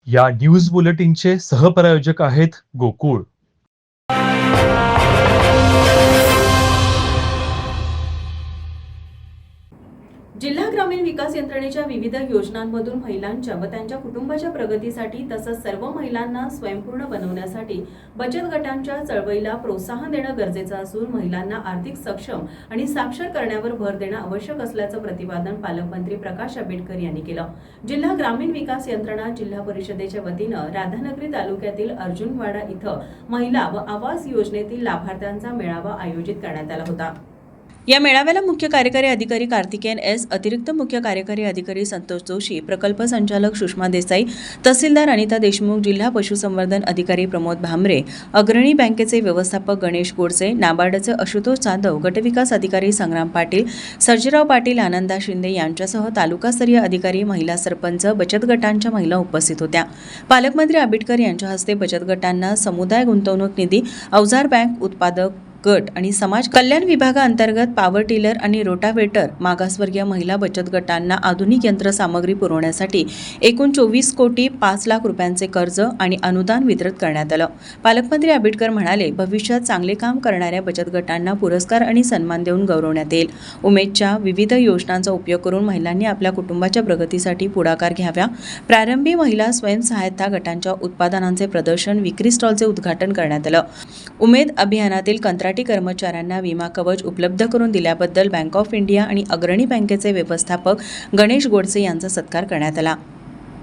या न्यूज बुलेटिनचे सहप्रायोजक आहेत गोकुळ. जिल्हा ग्रामीण विकास यंत्रणेच्या विविध योजनांमधून महिलांच्या व त्यांच्या कुटुंबाच्या प्रगतीसाठी तसंच सर्व महिलांना स्वयंपूर्ण बनवण्यासाठी बचत गटांच्या चळवळीला प्रोत्साहन देणं गरजेचं असून महिलांना आर्थिक सक्षम आणि साक्षर करण्यावर भर देणं आवश्यक असल्याचं प्रतिपादन पालकमंत्री प्रकाश आंबेडकर यांनी केलं. जिल्हा ग्रामीण विकास यंत्रणा जिल्हा परिषदेच्या वतीनं राधानगरी तालुक्यातील अर्जुनवाडा इथं महिला व आवास योजनेतील लाभार्थ्यांचा मेळावा आयोजित करण्यात आला होता. या मेळाव्याला मुख्य कार्यकारी अधिकारी कार्तिकेयन एस, अतिरिक्त मुख्य कार्यकारी अधिकारी संतोष जोशी, प्रकल्प संचालक सुषमा देसाई, तहसीलदार अनिता देशमुख, जिल्हा पशुसंवर्धन अधिकारी प्रमोद भामरे, अग्रणी बँकेचे व्यवस्थापक गणेश गोडसे, नाबार्डचे आशुतोष जाधव, गटविकास अधिकारी संग्राम पाटील, सर्जेराव पाटील, आनंदा शिंदे यांच्यासह तालुकास्तरीय अधिकारी, महिला सरपंच, बचत गटांच्या महिला उपस्थित होत्या. पालकमंत्री आंबेडकर यांच्या हस्ते बचत गटांना समुदाय गुंतवणूक निधी, अवजार बँक, उत्पादक गट आणि समाज कल्याण विभागाअंतर्गत पॉवर टिलर आणि रोटावेटर, मागासवर्गीय महिला बचत गटांना आधुनिक यंत्रसामग्री पुरवण्यासाठी एकूण 24 कोटी 5 लाख रुपयांचे कर्ज आणि अनुदान वितरित करण्यात आलं. पालकमंत्री आंबेडकर म्हणाले, भविष्यात चांगले काम करणाऱ्या बचत गटांना पुरस्कार आणि सन्मान देऊन गौरवण्यात येईल. उमेदच्या विविध योजनांचा उपयोग करून महिलांनी आपल्या कुटुंबाच्या प्रगतीसाठी पुढाकार घ्यावा. प्रारंभी महिला स्वयंसहायता गटांच्या उत्पादनांचे प्रदर्शन, विक्री स्टॉलचे उद्घाटन करण्यात आलं. उमेद अभियानातील कंत्राटी कर्मचाऱ्यांना विमा कवच उपलब्ध करून दिल्याबद्दल बँक ऑफ इंडिया आणि अग्रणी बँकेचे व्यवस्थापक गणेश गोडसे यांचा सत्कार करण्यात आला.